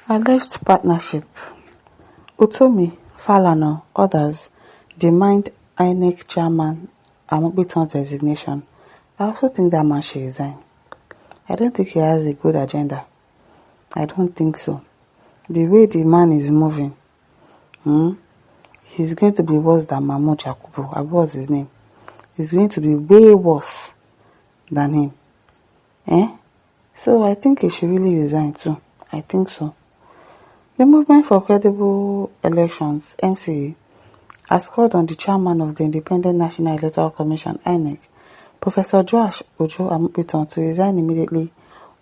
Alleged partnership. Utomi, Falana, others demand Inec chairman Amobiton's resignation. I also think that man should resign. I don't think he has a good agenda. I don't think so. The way the man is moving, he's going to be worse than Mahmoud Yakubu. What's his name? He's going to be way worse than him. So I think he should really resign too. I think so. The Movement for Credible Elections, MCE, has called on the chairman of the Independent National Electoral Commission, Inec, Professor Joash Ojo Amobiton, to resign immediately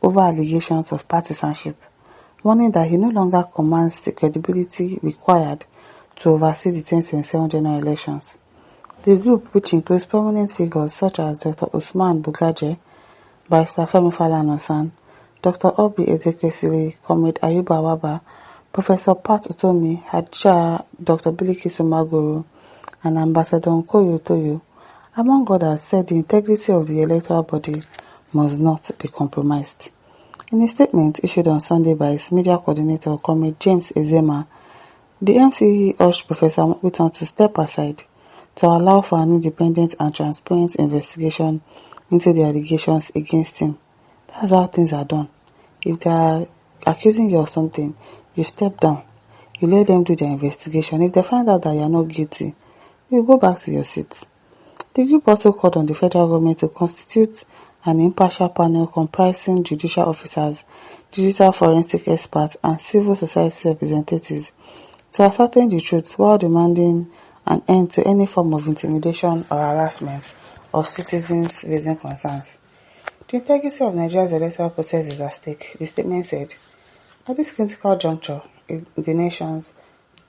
over allegations of partisanship, warning that he no longer commands the credibility required to oversee the 2027 general elections. The group, which includes prominent figures such as Dr. Usman Bugaje, Barrister Femi Falana, Dr. Obi Ezekwesili, Comrade Ayuba Waba, Professor Pat Utomi, Hadja Dr. Bilikisu Magoro, and Ambassador Nkoyo Toyo, among others, said the integrity of the electoral body must not be compromised. In a statement issued on Sunday by its media coordinator, Comrade James Ezema, the MCE urged Professor Amobiton to step aside to allow for an independent and transparent investigation into the allegations against him. That's how things are done. If they are accusing you of something, you step down. You let them do their investigation. If they find out that you are not guilty, you go back to your seat. The group also called on the federal government to constitute an impartial panel comprising judicial officers, digital forensic experts, and civil society representatives to ascertain the truth while demanding an end to any form of intimidation or harassment of citizens raising concerns. The integrity of Nigeria's electoral process is at stake, the statement said. At this critical juncture in the nation's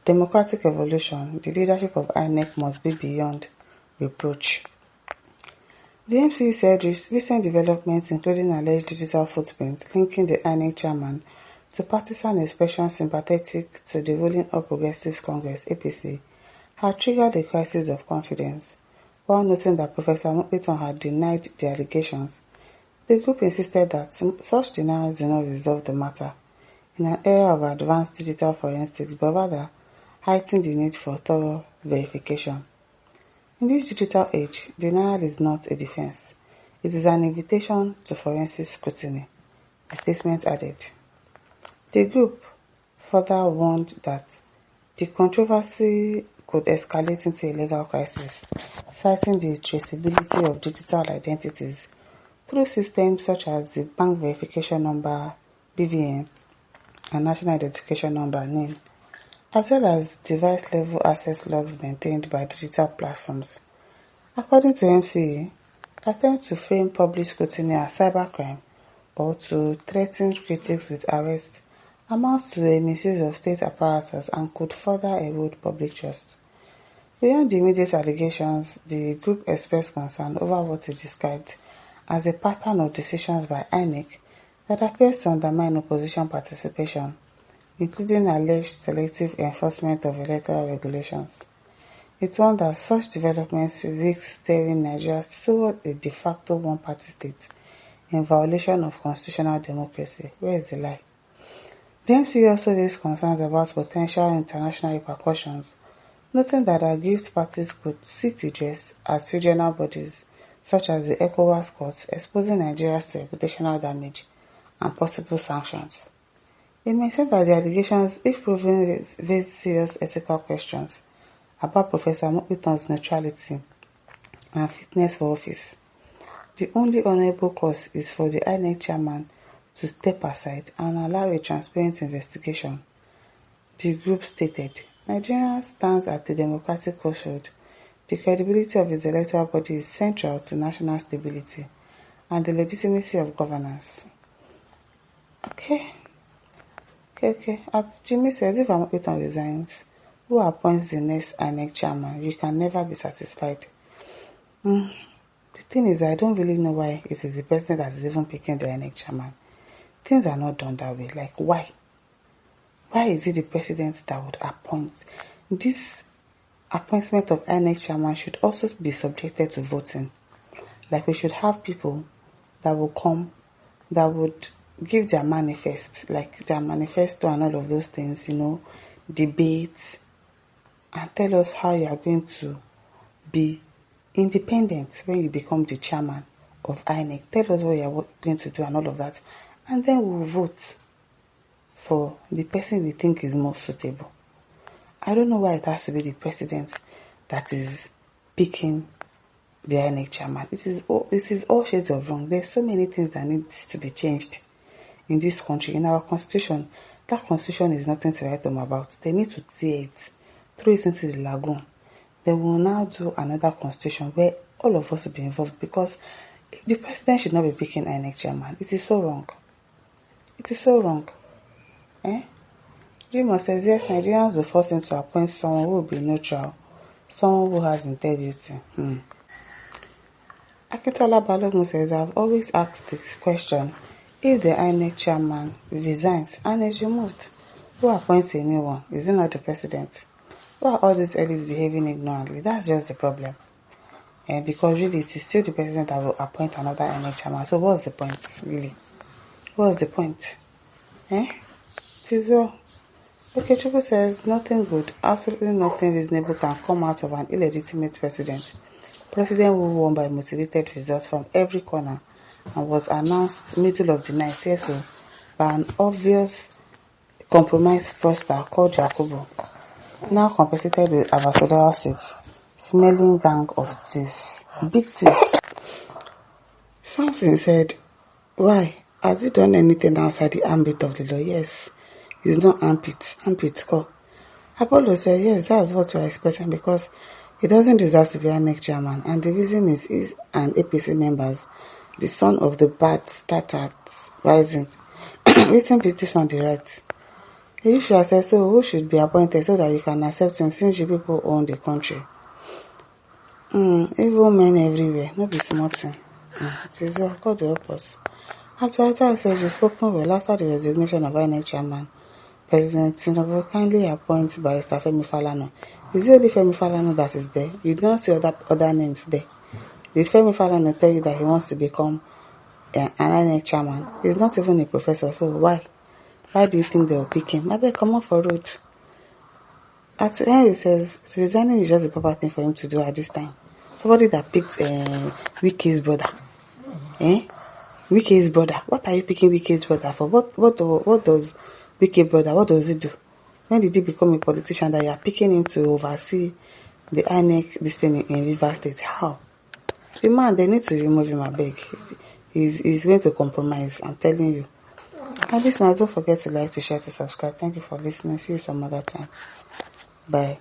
democratic evolution, the leadership of INEC must be beyond reproach. The MCE said recent developments, including alleged digital footprints linking the INEC chairman to partisan expressions sympathetic to the ruling All Progressives Congress (APC), had triggered a crisis of confidence. While noting that Professor Amobiton had denied the allegations, the group insisted that such denials do not resolve the matter in an era of advanced digital forensics, but rather heighten the need for thorough verification. In this digital age, denial is not a defense. It is an invitation to forensic scrutiny, the statement added. The group further warned that the controversy could escalate into a legal crisis, citing the traceability of digital identities through systems such as the Bank Verification Number (BVN) and National Identification Number (NIN), as well as device-level access logs maintained by digital platforms. According to MCE, attempts to frame public scrutiny as cybercrime or to threaten critics with arrest amounts to a misuse of state apparatus and could further erode public trust. Beyond the immediate allegations, the group expressed concern over what it described as a pattern of decisions by INEC that appears to undermine opposition participation, including alleged selective enforcement of electoral regulations. It warned that such developments risk steering Nigeria toward a de facto one-party state in violation of constitutional democracy. Where is the lie? The MCA also raised concerns about potential international repercussions, noting that aggrieved parties could seek redress as regional bodies, such as the ECOWAS court, exposing Nigeria to reputational damage and possible sanctions. It maintained that the allegations, if proven, raise serious ethical questions about Professor Amobiton's neutrality and fitness for office. The only honorable course is for the INEC chairman to step aside and allow a transparent investigation. The group stated, Nigeria stands at the democratic crossroad. The credibility of its electoral body is central to national stability and the legitimacy of governance. Okay. As Jimmy says, if Amobiton resigns, who appoints the next INEC chairman? You can never be satisfied. The thing is, I don't really know why it is the president that is even picking the INEC chairman. Things are not done that way. Like, why? Why is it the president that would appoint? This appointment of INEC chairman should also be subjected to voting. Like, we should have people that will come, that would give their manifest, like their manifesto and all of those things, debate, and tell us how you are going to be independent when you become the chairman of Inec. Tell us what you are going to do and all of that. And then we'll vote for the person we think is most suitable. I don't know why it has to be the president that is picking the Inec chairman. It is all shades of wrong. There's so many things that need to be changed in this country, in our constitution. That constitution is nothing to write home about. They need to tear it, throw it into the lagoon. They will now do another constitution where all of us will be involved, because the president should not be picking Inec chairman. It is so wrong. It is so wrong. Jimo says, yes, Nigerians will force him to appoint someone who will be neutral, someone who has integrity. Akitola Balogun says, I've always asked this question. If the Inec chairman resigns and is removed, who appoints a new one? Is it not the president? Why are all these elites behaving ignorantly? That's just the problem. Because really, it is still the president that will appoint another Inec chairman. So what's the point, really? What's the point? It is well. Okay, Chubu says, nothing good, absolutely nothing reasonable can come out of an illegitimate president. President who won by motivated results from every corner and was announced middle of the night, by an obvious compromised fraudster called Jacobo, now compensated with ambassadorial seats, smelling gang of thieves, big thieves. Something said, why? Has he done anything outside the ambit of the law? Yes. He's not armpit call. Apollo said, yes, that's what we're expecting, because he doesn't deserve to be a next chairman, and the reason is he's an APC members, the son of the bad start at Rising. Written petition on the right. You should have said, so who should be appointed so that you can accept him, since you people own the country? Evil men everywhere, no be small thing. It is well, God will help us. After says, you've spoken well. After the resignation of Inec chairman, President Tinubu kindly appoints Barrister Femi Falana. Is it only Femi Falana that is there? You don't see other names there. Did Femi Falana tell you that he wants to become an Inec chairman? He's not even a professor, so why? Why do you think they'll pick him? Maybe come up for road. At the end, it says, resigning is just the proper thing for him to do at this time. Somebody that picked Wike's brother. Wike's brother. What are you picking Wike's brother for? What does Wike brother, what does he do? When did he become a politician that you are picking him to oversee the Inec, this thing in Rivers State? How? The man, they need to remove him, I beg. He's going to compromise, I'm telling you. And listeners, don't forget to like, to share, to subscribe. Thank you for listening. See you some other time. Bye.